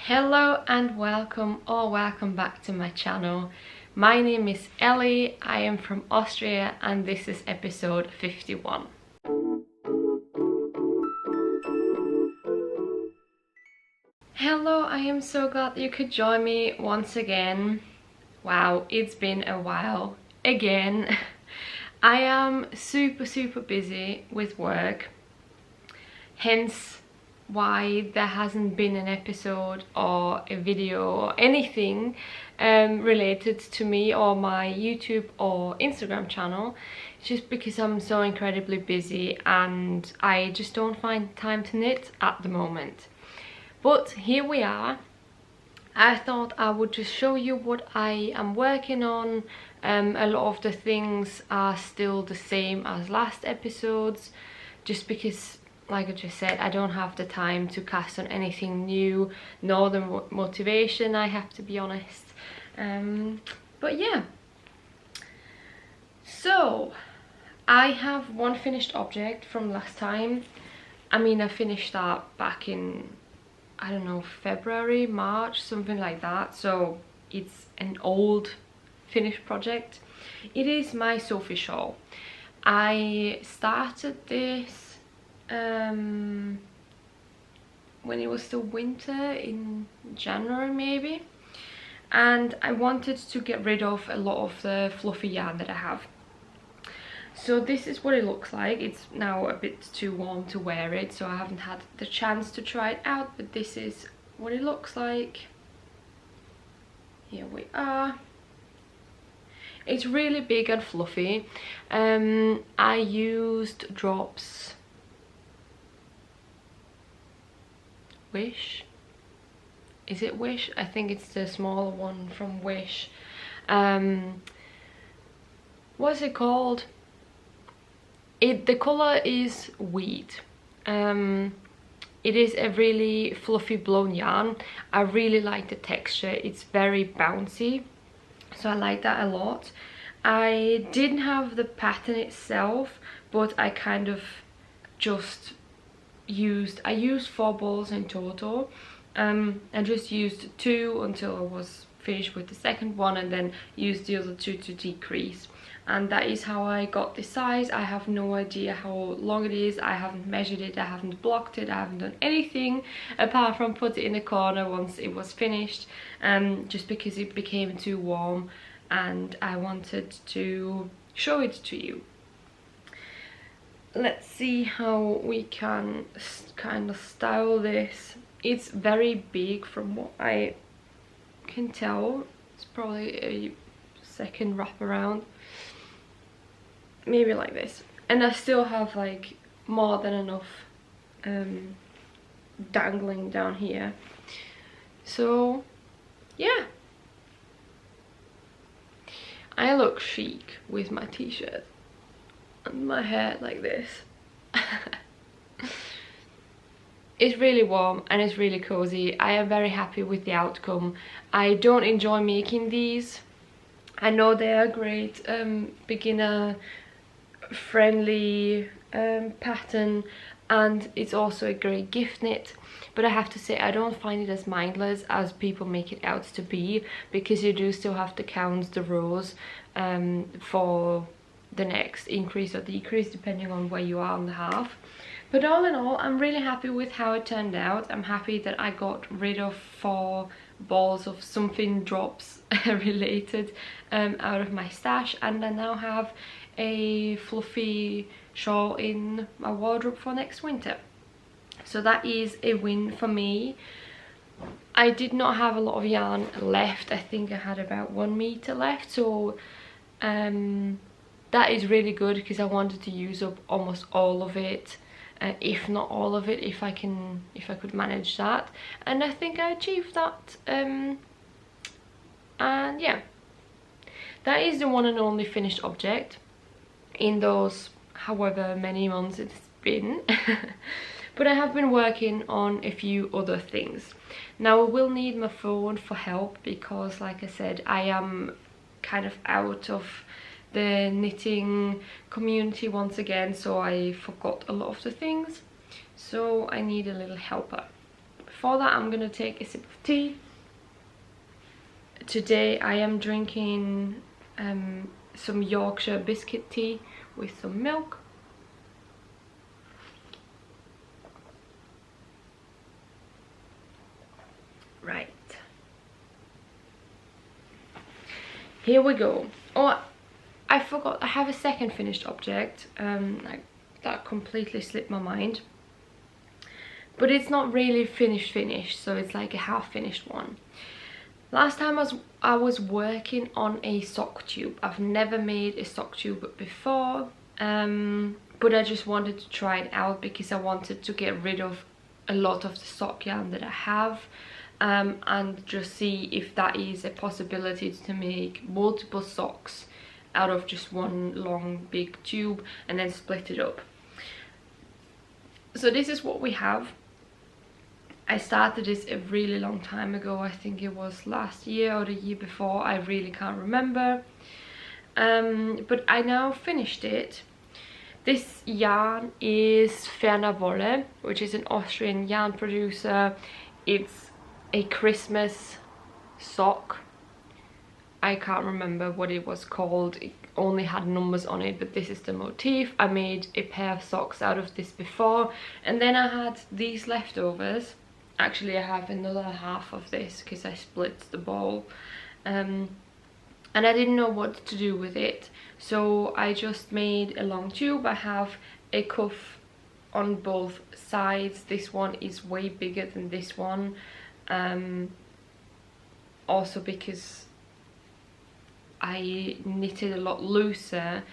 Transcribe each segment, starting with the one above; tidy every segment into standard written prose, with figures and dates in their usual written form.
Hello and welcome or welcome back to my channel. My name is Ellie, I am from Austria and this is episode 51. Hello, I am so glad you could join me once again. Wow, it's been a while again. I am super busy with work, hence why there hasn't been an episode or a video or anything related to me or my YouTube or Instagram channel. It's just because I'm so incredibly busy and I just don't find time to knit at the moment. But here we are. I thought I would just show you what I am working on. A lot of the things are still the same as last episodes, just because, like I just said, I don't have the time to cast on anything new, nor the motivation, I have to be honest. But yeah. So, I have one finished object from last time. I mean, I finished that back in, I don't know, February, March, something like that. So, it's an old finished project. It is my Sophie Shawl. I started this when it was still winter, in January maybe, and I wanted to get rid of a lot of the fluffy yarn that I have. So this is what it looks like. It's now a bit too warm to wear it, so I haven't had the chance to try it out, but this is what it looks like. Here we are. It's really big and fluffy. I used drops Wish. Is it Wish? I think it's the smaller one from Wish. What's it called? The color is wheat. It is a really fluffy blown yarn. I really like the texture. It's very bouncy, so I like that a lot. I didn't have the pattern itself, but I kind of just I used 4 balls in total. I just used 2 until I was finished with the second one, and then used the other 2 to decrease, and that is how I got this size. I have no idea how long it is. I haven't measured it, I haven't blocked it, I haven't done anything apart from put it in the corner once it was finished, just because it became too warm and I wanted to show it to you. Let's see how we can kind of style this. It's very big from what I can tell. It's probably a second wrap around, maybe like this, and I still have like more than enough dangling down here. So yeah, I look chic with my t-shirt and my hair like this. It's really warm and it's really cozy. I am very happy with the outcome. I don't enjoy making these. I know they are great beginner friendly pattern, and it's also a great gift knit, but I have to say I don't find it as mindless as people make it out to be, because you do still have to count the rows for the next increase or decrease depending on where you are on the half. But all in all, I'm really happy with how it turned out. I'm happy that I got rid of 4 balls of something drops related out of my stash, and I now have a fluffy shawl in my wardrobe for next winter. So that is a win for me. I did not have a lot of yarn left. I think I had about 1 meter left, so that is really good because I wanted to use up almost all of it, if not all of it, if I could manage that, and I think I achieved that. And yeah, that is the one and only finished object in those however many months it's been. But I have been working on a few other things. Now I will need my phone for help because, like I said, I am kind of out of the knitting community once again, so I forgot a lot of the things, so I need a little helper. for that I'm gonna take a sip of tea. Today I am drinking some Yorkshire biscuit tea with some milk. Right, here we go. Oh, I forgot, I have a second finished object. That completely slipped my mind. But it's not really finished, so it's like a half finished one. Last time I was working on a sock tube. I've never made a sock tube before, but I just wanted to try it out because I wanted to get rid of a lot of the sock yarn that I have, and just see if that is a possibility to make multiple socks out of just one long big tube and then split it up. So this is what we have. I started this a really long time ago. I think it was last year or the year before, I really can't remember, but I now finished it. This yarn is Ferner Wolle, which is an Austrian yarn producer. It's a Christmas sock. I can't remember what it was called, it only had numbers on it, but this is the motif. I made a pair of socks out of this before, and then I had these leftovers. Actually, I have another half of this because I split the bowl, and I didn't know what to do with it, so I just made a long tube. I have a cuff on both sides. This one is way bigger than this one, also because I knitted a lot looser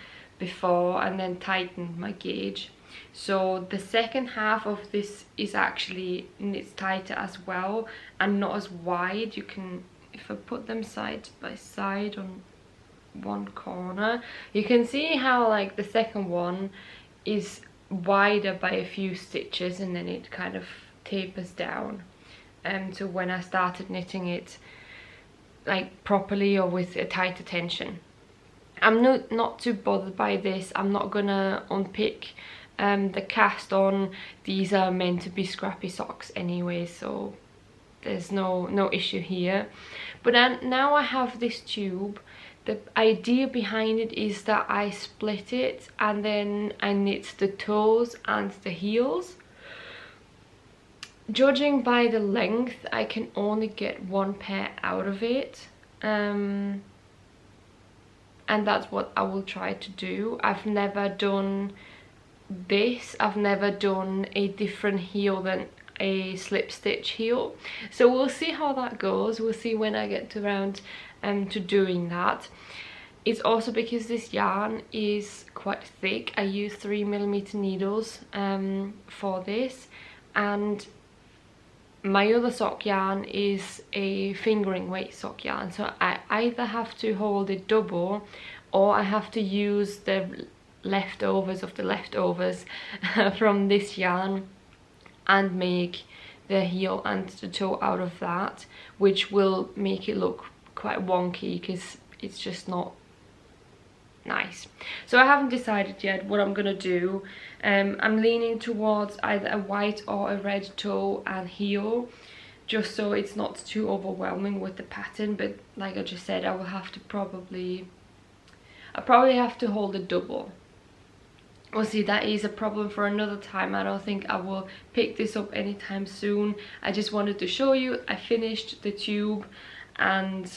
before and then tightened my gauge. So the second half of this is actually knit tighter as well and not as wide. You can, if I put them side by side on one corner, you can see how like the second one is wider by a few stitches and then it kind of tapers down. So when I started knitting it like properly or with a tighter tension. I'm not too bothered by this. I'm not gonna unpick the cast on. These are meant to be scrappy socks anyway, so there's no issue here. But now I have this tube. The idea behind it is that I split it and then I knit the toes and the heels. Judging by the length, I can only get one pair out of it, and that's what I will try to do. I've never done this. I've never done a different heel than a slip stitch heel, so we'll see how that goes. We'll see when I get around to doing that. It's also because this yarn is quite thick. I use 3mm needles for this, and my other sock yarn is a fingering weight sock yarn, so I either have to hold it double or I have to use the leftovers of the leftovers from this yarn and make the heel and the toe out of that, which will make it look quite wonky because it's just not nice. So I haven't decided yet what I'm gonna do. I'm leaning towards either a white or a red toe and heel, just so it's not too overwhelming with the pattern, but like I just said, I will have to probably have to hold it double. We'll see, that is a problem for another time. I don't think I will pick this up anytime soon. I just wanted to show you I finished the tube and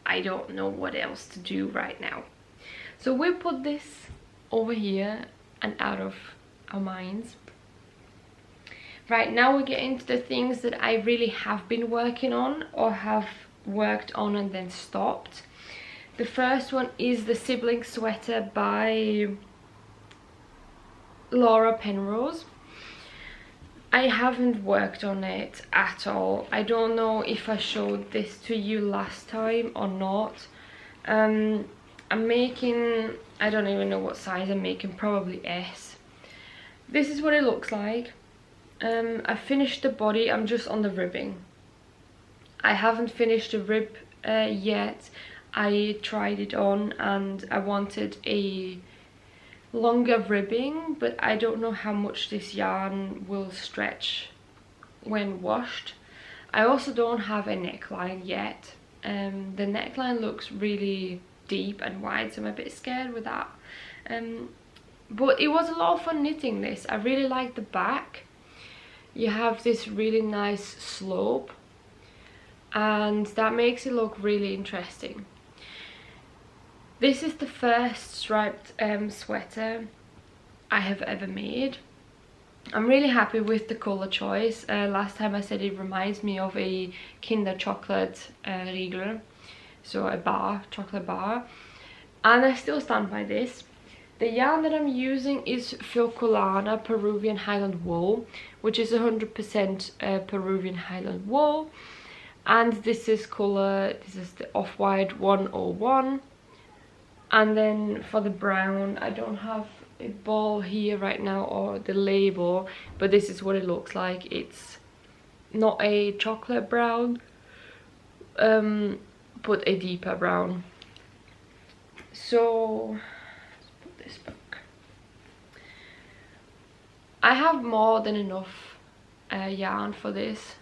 I don't know what else to do right now. So we'll put this over here and out of our minds. Right, now we get into the things that I really have been working on or have worked on and then stopped. The first one is the Sibling sweater by Laura Penrose. I haven't worked on it at all. I don't know if I showed this to you last time or not. I'm making, I don't even know what size I'm making, probably S. This is what it looks like. I finished the body, I'm just on the ribbing. I haven't finished the rib yet. I tried it on and I wanted a longer ribbing, but I don't know how much this yarn will stretch when washed. I also don't have a neckline yet. The neckline looks really deep and wide, so I'm a bit scared with that. But it was a lot of fun knitting this. I really like the back. You have this really nice slope, and that makes it look really interesting. This is the first striped sweater I have ever made. I'm really happy with the colour choice. Last time I said it reminds me of a Kinder chocolate Riegel, so a bar, chocolate bar, and I still stand by this. The yarn that I'm using is Filcolana Peruvian Highland wool, which is 100% Peruvian Highland wool, and this is colour, this is the off-white 101, and then for the brown, I don't have a ball here right now or the label, but this is what it looks like. It's not a chocolate brown, but a deeper brown. So this book, I have more than enough yarn for this,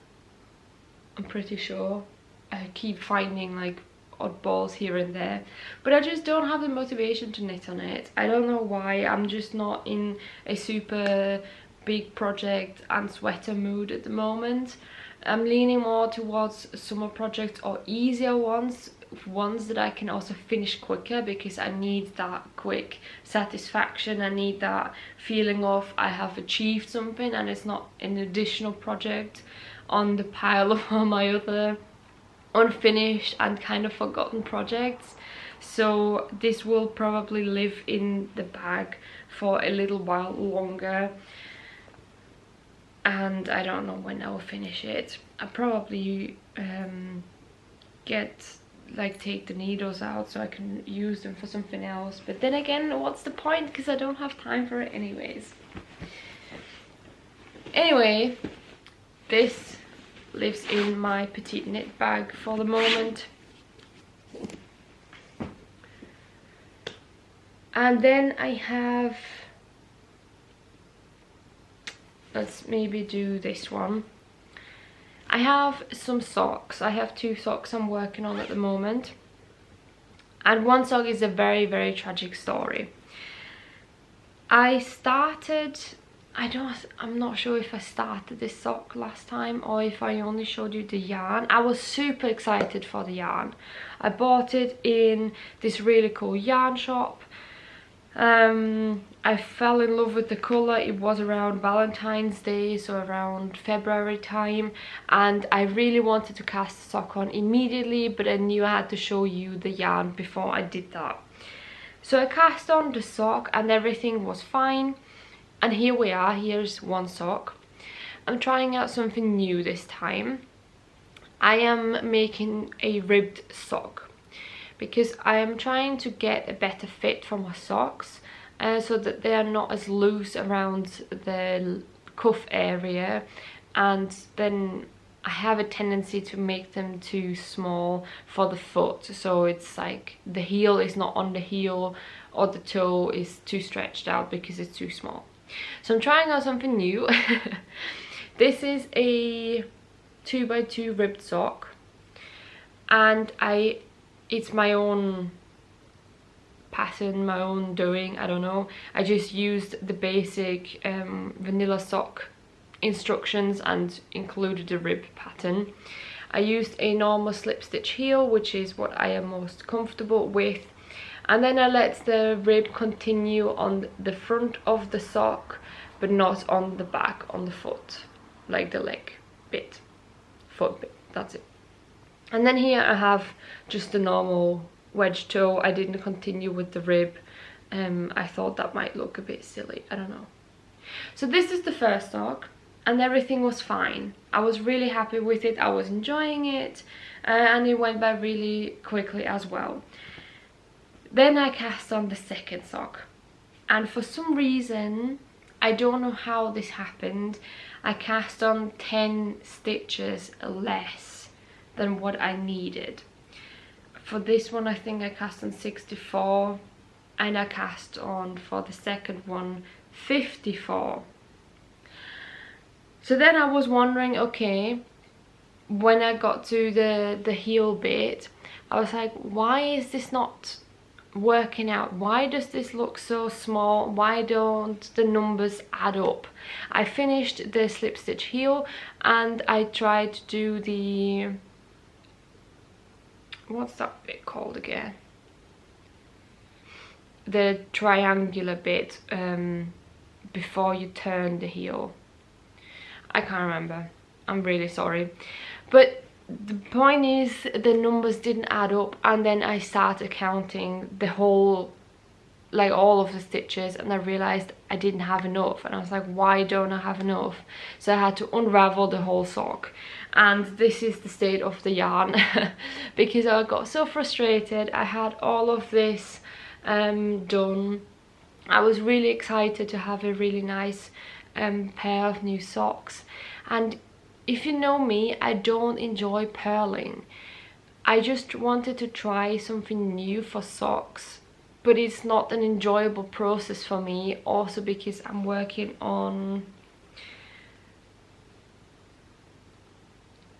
I'm pretty sure. I keep finding like oddballs here and there, but I just don't have the motivation to knit on it. I don't know why. I'm just not in a super big project and sweater mood at the moment. I'm leaning more towards summer projects or easier ones that I can also finish quicker, because I need that quick satisfaction. I need that feeling of I have achieved something and it's not an additional project on the pile of all my other unfinished and kind of forgotten projects. So this will probably live in the bag for a little while longer, and I don't know when I will finish it. I'll probably take the needles out so I can use them for something else, but then again, what's the point, because I don't have time for it anyways. Anyway, this lives in my Petiteknit bag for the moment. And then I have, let's maybe do this one. I have some socks. I have 2 socks I'm working on at the moment, and one sock is a very, very tragic story. I'm not sure if I started this sock last time or if I only showed you the yarn. I was super excited for the yarn. I bought it in this really cool yarn shop. I fell in love with the colour. It was around Valentine's Day, so around February time, and I really wanted to cast the sock on immediately, but I knew I had to show you the yarn before I did that. So I cast on the sock and everything was fine. And here we are, here's one sock. I'm trying out something new this time. I am making a ribbed sock, because I am trying to get a better fit for my socks, so that they are not as loose around the cuff area, and then I have a tendency to make them too small for the foot, so it's like the heel is not on the heel or the toe is too stretched out because it's too small. So I'm trying out something new. This is a 2x2 ribbed sock, and it's my own pattern, my own doing, I don't know. I just used the basic vanilla sock instructions and included a rib pattern. I used a normal slip stitch heel, which is what I am most comfortable with, and then I let the rib continue on the front of the sock, but not on the back, on the foot, like the leg bit, foot bit, that's it. And then here I have just the normal wedge toe. I didn't continue with the rib. I thought that might look a bit silly, I don't know. So this is the first sock, and everything was fine. I was really happy with it, I was enjoying it, and it went by really quickly as well. Then I cast on the second sock, and for some reason, I don't know how this happened, I cast on 10 stitches less than what I needed. For this one I think I cast on 64, and I cast on, for the second one, 54. So then I was wondering, okay, when I got to the heel bit, I was like, why is this not working out? Why does this look so small? Why don't the numbers add up? I finished the slip stitch heel and I tried to do the, what's that bit called again? The triangular bit before you turn the heel. I can't remember. I'm really sorry. But the point is, the numbers didn't add up, and then I started counting the whole, like all of the stitches, and I realized I didn't have enough, and I was like, why don't I have enough? So I had to unravel the whole sock, and this is the state of the yarn because I got so frustrated. I had all of this done. I was really excited to have a really nice pair of new socks, and if you know me, I don't enjoy purling. I just wanted to try something new for socks, but it's not an enjoyable process for me, also because I'm working on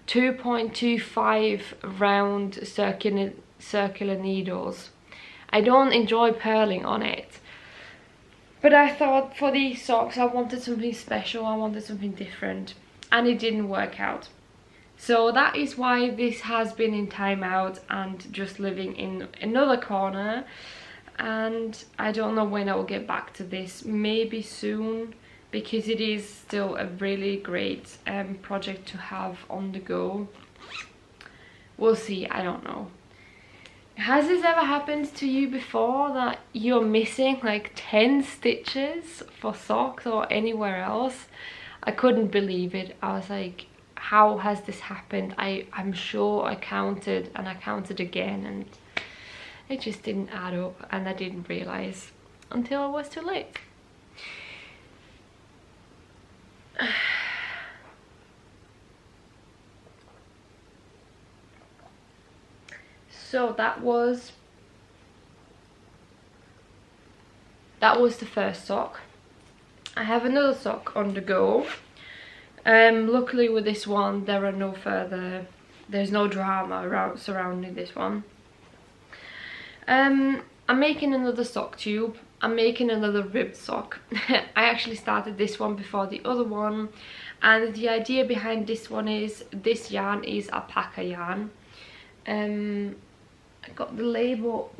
2.25 round circular needles. I don't enjoy purling on it. But I thought for these socks I wanted something special, I wanted something different, and it didn't work out. So that is why this has been in timeout and just living in another corner, and I don't know when I will get back to this, maybe soon, because it is still a really great project to have on the go. We'll see, I don't know. Has this ever happened to you before, that you're missing like 10 stitches for socks or anywhere else? I couldn't believe it. I was like, how has this happened? I'm sure I counted and I counted again, and it just didn't add up, and I didn't realize until it was too late. So that was the first sock. I have another sock on the go. Luckily with this one there are there's no drama surrounding this one. I'm making another sock tube. I'm making another ribbed sock. I actually started this one before the other one, and the idea behind this one is, this yarn is Alpaca yarn. I got the label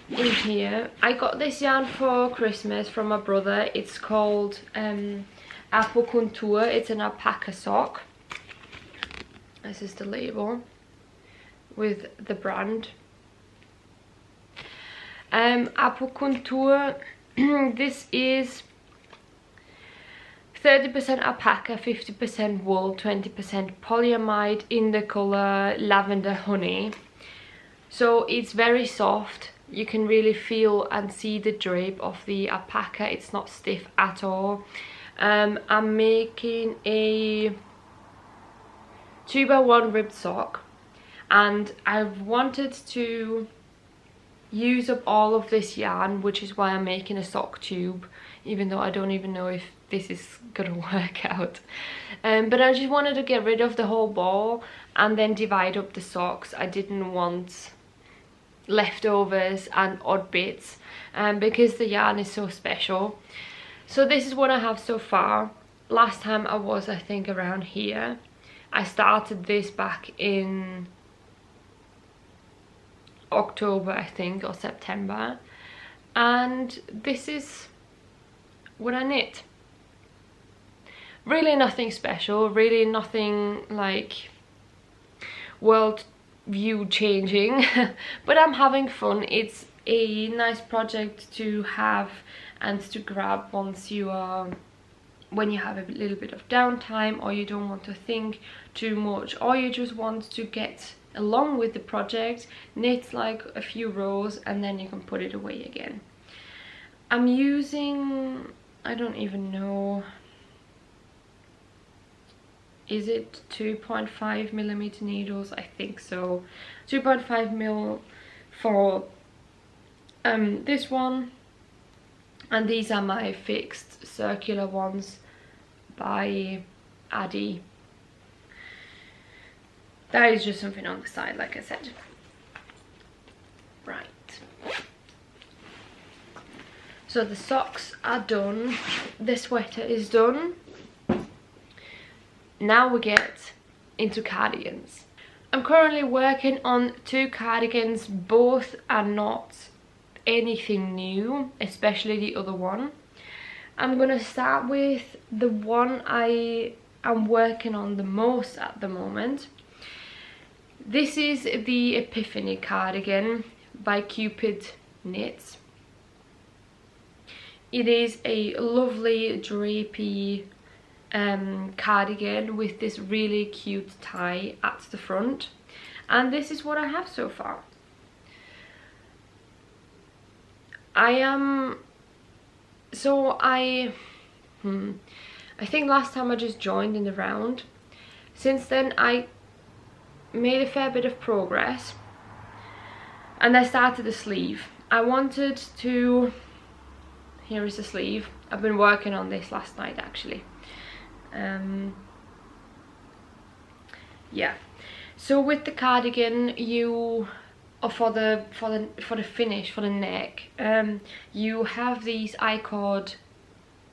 in here. I got this yarn for Christmas from my brother. It's called Kuntur. It's an alpaca sock. This is the label with the brand. Kuntur. This is 30% alpaca, 50% wool, 20% polyamide in the color Lavender Honey. So it's very soft. You can really feel and see the drape of the alpaca. It's not stiff at all. I'm making a 2x1 ribbed sock, and I've wanted to use up all of this yarn, which is why I'm making a sock tube, even though I don't even know if this is gonna work out. But I just wanted to get rid of the whole ball and then divide up the socks. I didn't want leftovers and odd bits, because the yarn is so special. So this is what I have so far. Last time I was, I think, around here. I started this back in October, I think, or September, and this is what I knit. Really nothing special, really nothing like world view changing, but I'm having fun. It's a nice project to have and to grab once you are, when you have a little bit of downtime, or you don't want to think too much, or you just want to get along with the project, knit like a few rows and then you can put it away again. I'm using, I don't even know, is it 2.5mm needles? I think so. 2.5mm for this one, And these are my fixed circular ones by Addy. That is just something on the side, like I said. Right. So the socks are done. The sweater is done. Now we get into cardigans. I'm currently working on 2 cardigans. Both are not anything new, especially the other one. I'm gonna start with the one I am working on the most at the moment. This is the Epiphany Cardigan by Petiteknit. It is a lovely drapey cardigan with this really cute tie at the front, and this is what I have so far. I think last time I just joined in the round. Since then I made a fair bit of progress, and I started the sleeve. I wanted to, here is the sleeve. I've been working on this last night actually. Yeah, so with the cardigan, you, or for the finish, for the neck, you have these I-cord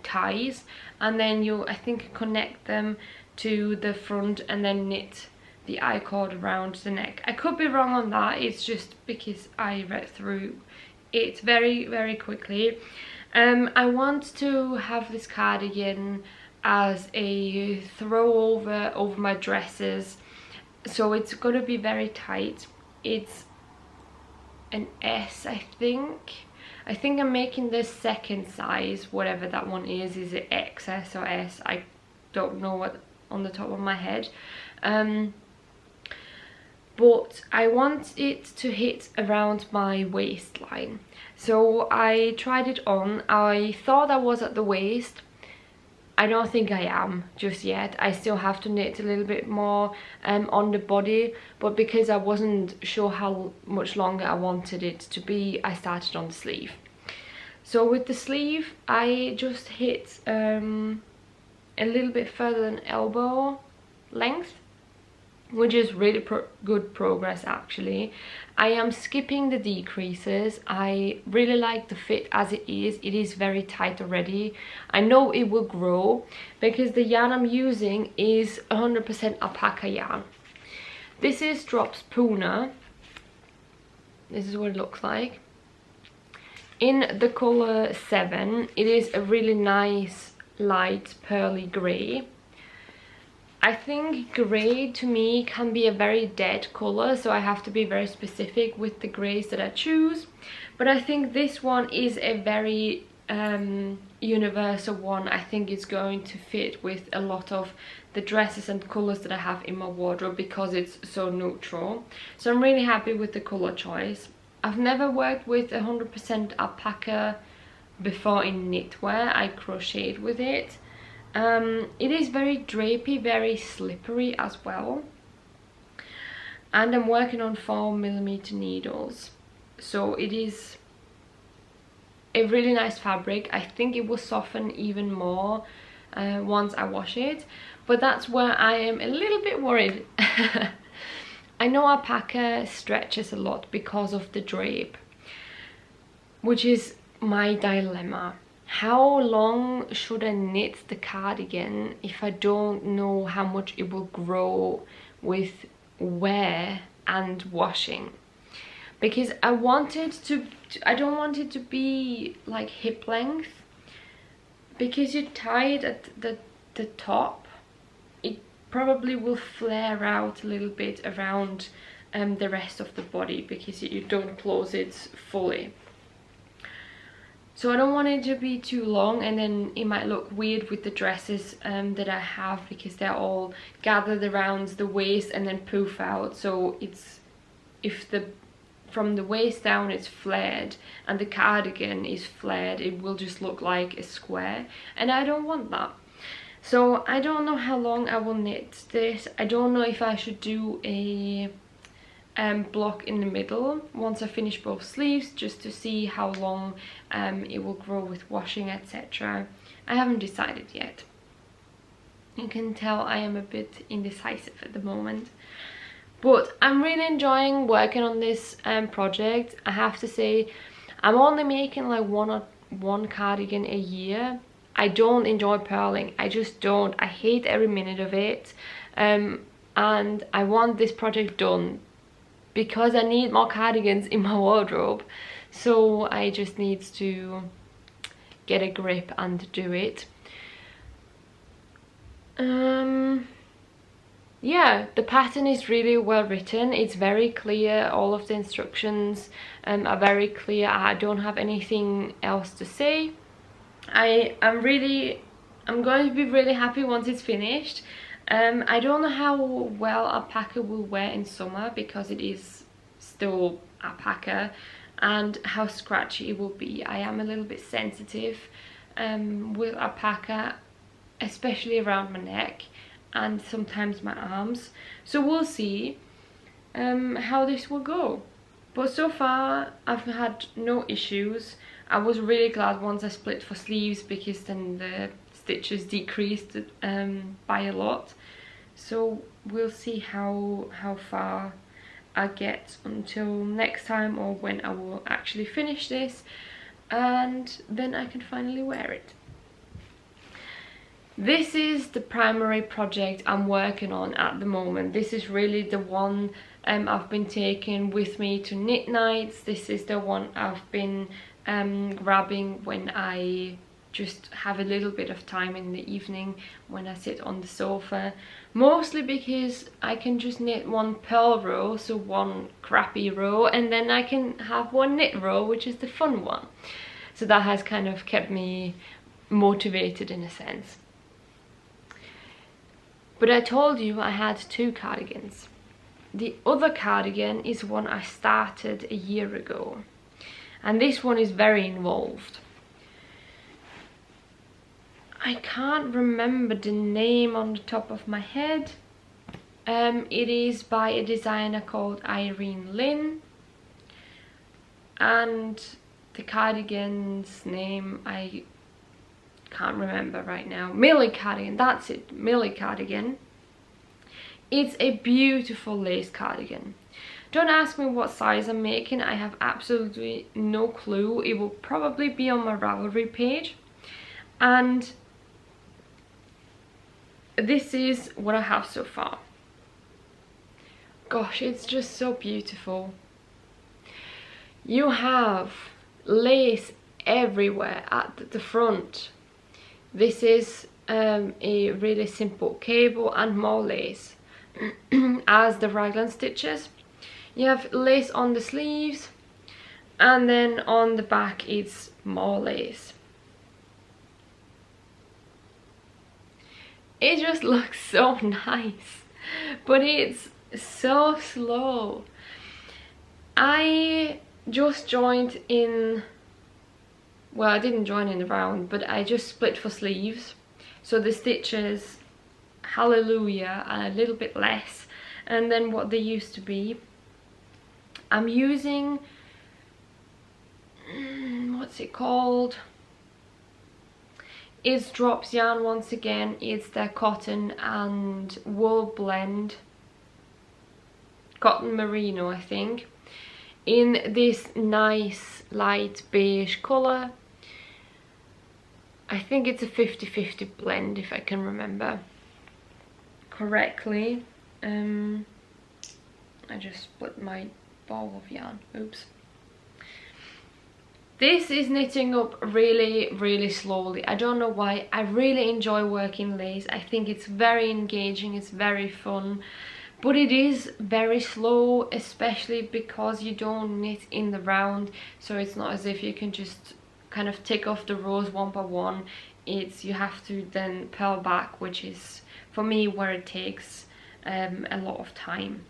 ties, and then you, I think, connect them to the front and then knit the I-cord around the neck. I could be wrong on that, it's just because I read through it very quickly. I want to have this cardigan as a throw over my dresses, so it's gonna be very tight. It's an S, I think. I think I'm making this second size, whatever that one is it XS or S? I don't know what on the top of my head. But I want it to hit around my waistline. So I tried it on. I thought I was at the waist. I don't think I am just yet. I still have to knit a little bit more on the body, but because I wasn't sure how much longer I wanted it to be, I started on the sleeve. So with the sleeve, I just hit a little bit further than elbow length, which is really good progress actually. I am skipping the decreases. I really like the fit as it is. It is very tight already. I know it will grow because the yarn I'm using is 100% alpaca yarn. This is Drops Puna. This is what it looks like. In the color 7, it is a really nice light pearly grey. I think grey to me can be a very dead colour, so I have to be very specific with the greys that I choose. But I think this one is a very universal one. I think it's going to fit with a lot of the dresses and colours that I have in my wardrobe because it's so neutral. So I'm really happy with the colour choice. I've never worked with 100% alpaca before in knitwear. I crocheted with it. It is very drapey, very slippery as well, and I'm working on 4mm needles, so it is a really nice fabric. I think it will soften even more once I wash it, but that's where I am a little bit worried. I know alpaca stretches a lot because of the drape, which is my dilemma. How long should I knit the cardigan if I don't know how much it will grow with wear and washing? Because I don't want it to be like hip length, because you tie it at the top, it probably will flare out a little bit around the rest of the body because you don't close it fully. So I don't want it to be too long, and then it might look weird with the dresses that I have because they're all gathered around the waist and then poof out. So it's, if from the waist down it's flared and the cardigan is flared, it will just look like a square, and I don't want that. So I don't know how long I will knit this. I don't know if I should do a block in the middle once I finish both sleeves, just to see how long it will grow with washing, etc. I haven't decided yet. You can tell I am a bit indecisive at the moment, but I'm really enjoying working on this project. I have to say, I'm only making like one cardigan a year. I don't enjoy purling, I just don't. I hate every minute of it, and I want this project done because I need more cardigans in my wardrobe, so I just need to get a grip and do it. Yeah, the pattern is really well written, it's very clear, all of the instructions are very clear. I don't have anything else to say. I'm going to be really happy once it's finished. I don't know how well alpaca will wear in summer because it is still alpaca, and how scratchy it will be. I am a little bit sensitive with alpaca, especially around my neck and sometimes my arms, so we'll see how this will go. But so far I've had no issues. I was really glad once I split for sleeves, because then the stitches decreased by a lot. So we'll see how far I get until next time, or when I will actually finish this, and then I can finally wear it. This is the primary project I'm working on at the moment. This is really the one I've been taking with me to knit nights. This is the one I've been grabbing when I just have a little bit of time in the evening when I sit on the sofa, mostly because I can just knit one purl row, so one crappy row, and then I can have one knit row, which is the fun one. So that has kind of kept me motivated in a sense. But I told you I had two cardigans. The other cardigan is one I started a year ago, and this one is very involved. I can't remember the name on the top of my head. It is by a designer called Irene, and the cardigan's name I can't remember right now. Meilenweit cardigan, that's it, Meilenweit cardigan. It's a beautiful lace cardigan. Don't ask me what size I'm making, I have absolutely no clue. It will probably be on my Ravelry page. And this is what I have so far. Gosh, it's just so beautiful. You have lace everywhere at the front. This is a really simple cable and more lace as the raglan stitches. You have lace on the sleeves, and then on the back it's more lace. It just looks so nice, but it's so slow. I just joined in, well, I didn't join in the round, but I just split for sleeves, so the stitches, hallelujah, are a little bit less and then what they used to be. I'm using what's it called, it's Drops yarn once again. It's their cotton and wool blend, cotton merino I think, in this nice light beige colour. I think it's a 50-50 blend if I can remember correctly. I just split my ball of yarn, oops. This is knitting up really slowly. I don't know why. I really enjoy working lace. I think it's very engaging, it's very fun, but it is very slow, especially because you don't knit in the round, so it's not as if you can just kind of tick off the rows one by one. It's, you have to then purl back, which is for me where it takes a lot of time.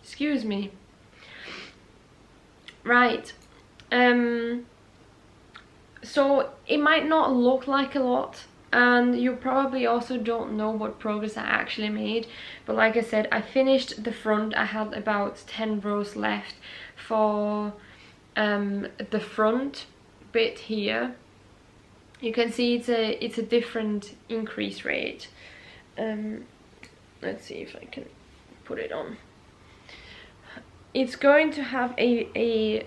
Excuse me. Right, so it might not look like a lot and you probably also don't know what progress I actually made. But like I said, I finished the front. I had about 10 rows left for the front bit here. You can see it's a different increase rate. Let's see if I can put it on. It's going to have a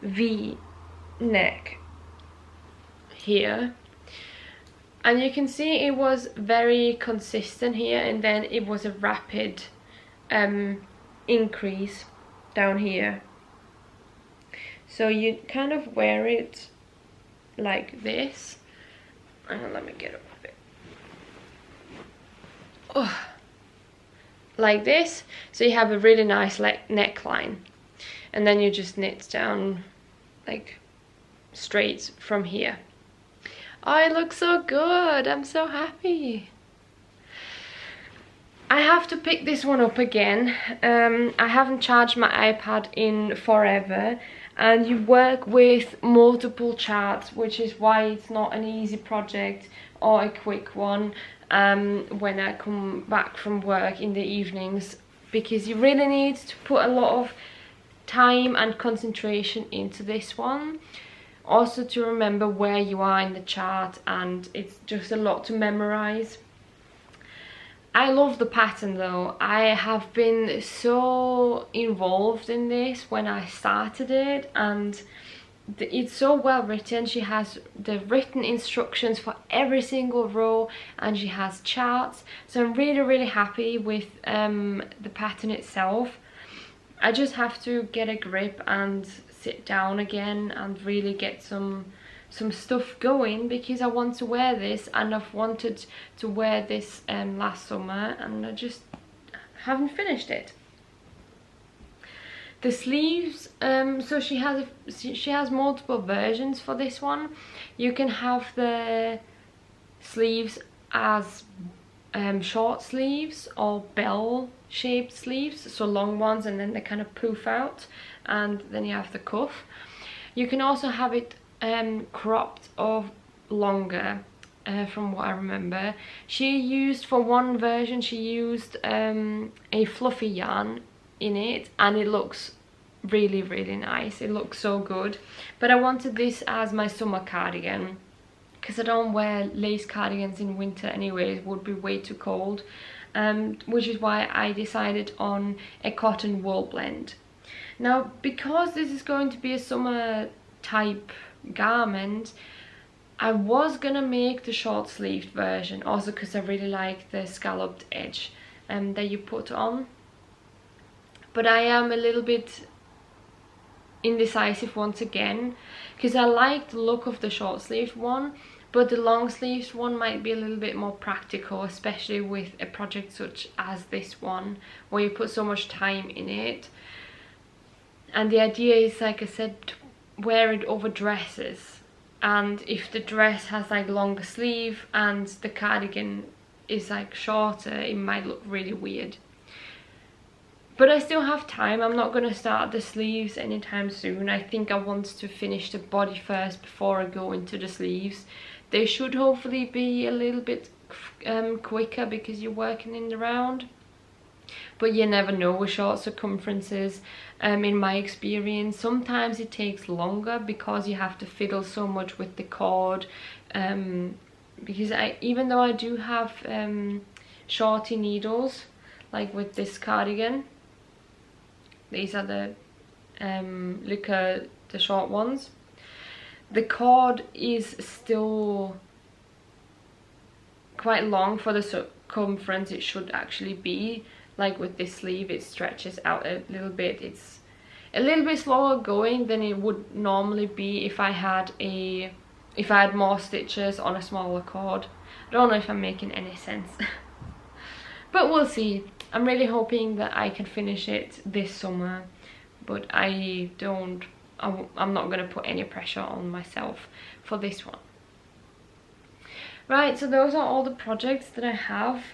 V neck here, and you can see it was very consistent here, and then it was a rapid increase down here. So you kind of wear it like this. Let me get up a bit. Oh, like this. So you have a really nice neckline, and then you just knit down like straight from here. Oh, it looks so good. I'm so happy. I have to pick this one up again. I haven't charged my iPad in forever, and you work with multiple charts, which is why it's not an easy project or a quick one when I come back from work in the evenings, because you really need to put a lot of time and concentration into this one. Also to remember where you are in the chart, and it's just a lot to memorize. I love the pattern though. I have been so involved in this when I started it, and it's so well written. She has the written instructions for every single row, and she has charts. So I'm really happy with the pattern itself. I just have to get a grip and sit down again and really get some stuff going, because I want to wear this, and I've wanted to wear this last summer, and I just haven't finished it. The sleeves, so she has multiple versions for this one. You can have the sleeves as short sleeves or bell shaped sleeves, so long ones, and then they kind of poof out, and then you have the cuff. You can also have it cropped or longer, from what I remember. She used, for one version, she used a fluffy yarn in it, and it looks really nice. It looks so good. But I wanted this as my summer cardigan, because I don't wear lace cardigans in winter anyway. It would be way too cold, which is why I decided on a cotton wool blend. Now, because this is going to be a summer type garment, I was gonna make the short sleeved version, also because I really like the scalloped edge that you put on. But I am a little bit indecisive once again, because I like the look of the short sleeved one, but the long sleeved one might be a little bit more practical, especially with a project such as this one, where you put so much time in it. And the idea is, like I said, to wear it over dresses, and if the dress has like longer sleeve and the cardigan is like shorter, it might look really weird. But I still have time. I'm not going to start the sleeves anytime soon. I think I want to finish the body first before I go into the sleeves. They should hopefully be a little bit quicker, because you're working in the round. But you never know with short circumferences. In my experience, sometimes it takes longer because you have to fiddle so much with the cord. Because even though I do have shorty needles, like with this cardigan, these are the the short ones, the cord is still quite long for the circumference it should actually be. Like with this sleeve, it stretches out a little bit. It's a little bit slower going than it would normally be if I had more stitches on a smaller cord. I don't know if I'm making any sense. But we'll see. I'm really hoping that I can finish it this summer, but I'm not going to put any pressure on myself for this one. Right, so those are all the projects that I have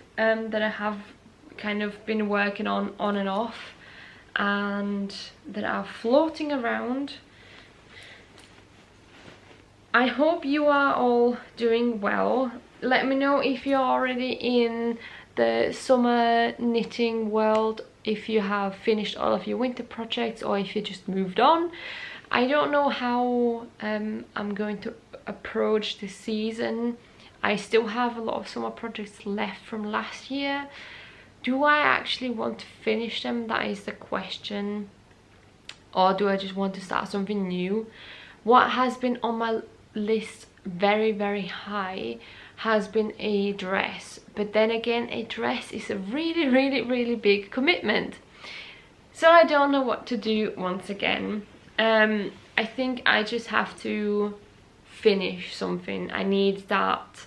kind of been working on and off, and that are floating around. I hope you are all doing well. let me know if you're already in the summer knitting world, if you have finished all of your winter projects or if you just moved on. I don't know how I'm going to approach this season. I still have a lot of summer projects left from last year. Do I actually want to finish them? That is the question. Or do I just want to start something new? What has been on my list very, very high has been a dress. But then again, a dress is a really, really, really big commitment. So I don't know what to do once again. I think I just have to finish something. I need that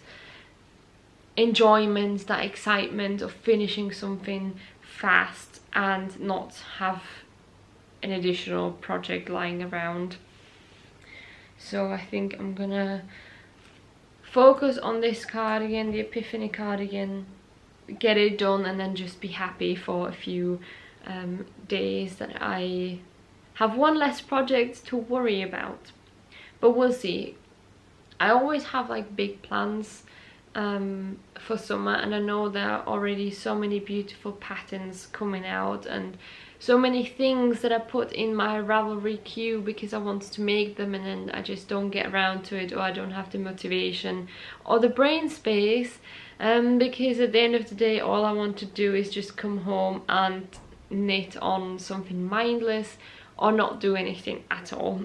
enjoyment, that excitement of finishing something fast and not have an additional project lying around. So I think I'm gonna focus on this cardigan, the Epiphany cardigan, get it done, and then just be happy for a few days that I have one less project to worry about. But we'll see. I always have like big plans for summer, and I know there are already so many beautiful patterns coming out and so many things that I put in my Ravelry queue because I want to make them, and then I just don't get around to it, or I don't have the motivation or the brain space, because at the end of the day all I want to do is just come home and knit on something mindless or not do anything at all.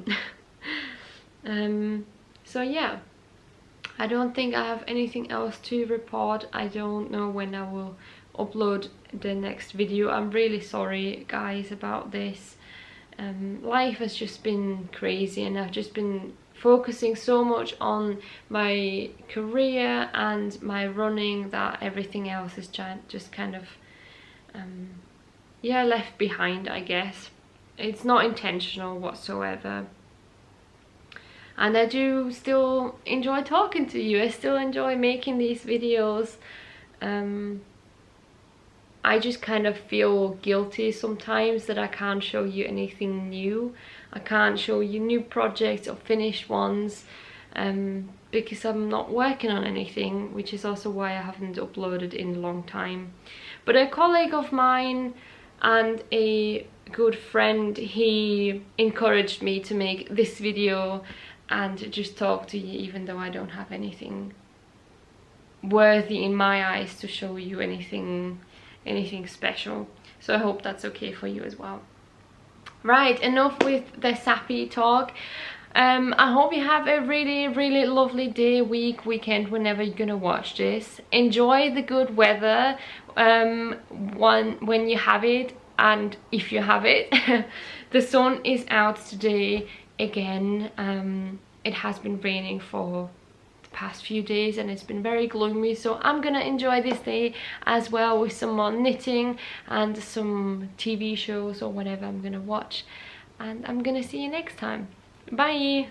So yeah, I don't think I have anything else to report. I don't know when I will upload the next video. I'm really sorry guys about this. Life has just been crazy, and I've just been focusing so much on my career and my running that everything else is just kind of yeah, left behind, I guess. It's not intentional whatsoever. And I do still enjoy talking to you. I still enjoy making these videos. I just kind of feel guilty sometimes that I can't show you anything new. I can't show you new projects or finished ones because I'm not working on anything, which is also why I haven't uploaded in a long time. But a colleague of mine and a good friend, he encouraged me to make this video and just talk to you, even though I don't have anything worthy in my eyes to show you anything special. So I hope that's okay for you as well. Right, enough with the sappy talk. I hope you have a really, really lovely day, week, weekend, whenever you're gonna watch this. Enjoy the good weather when you have it, and if you have it. The sun is out today again. It has been raining for the past few days and it's been very gloomy, so I'm gonna enjoy this day as well with some more knitting and some TV shows or whatever I'm gonna watch, and I'm gonna see you next time. Bye.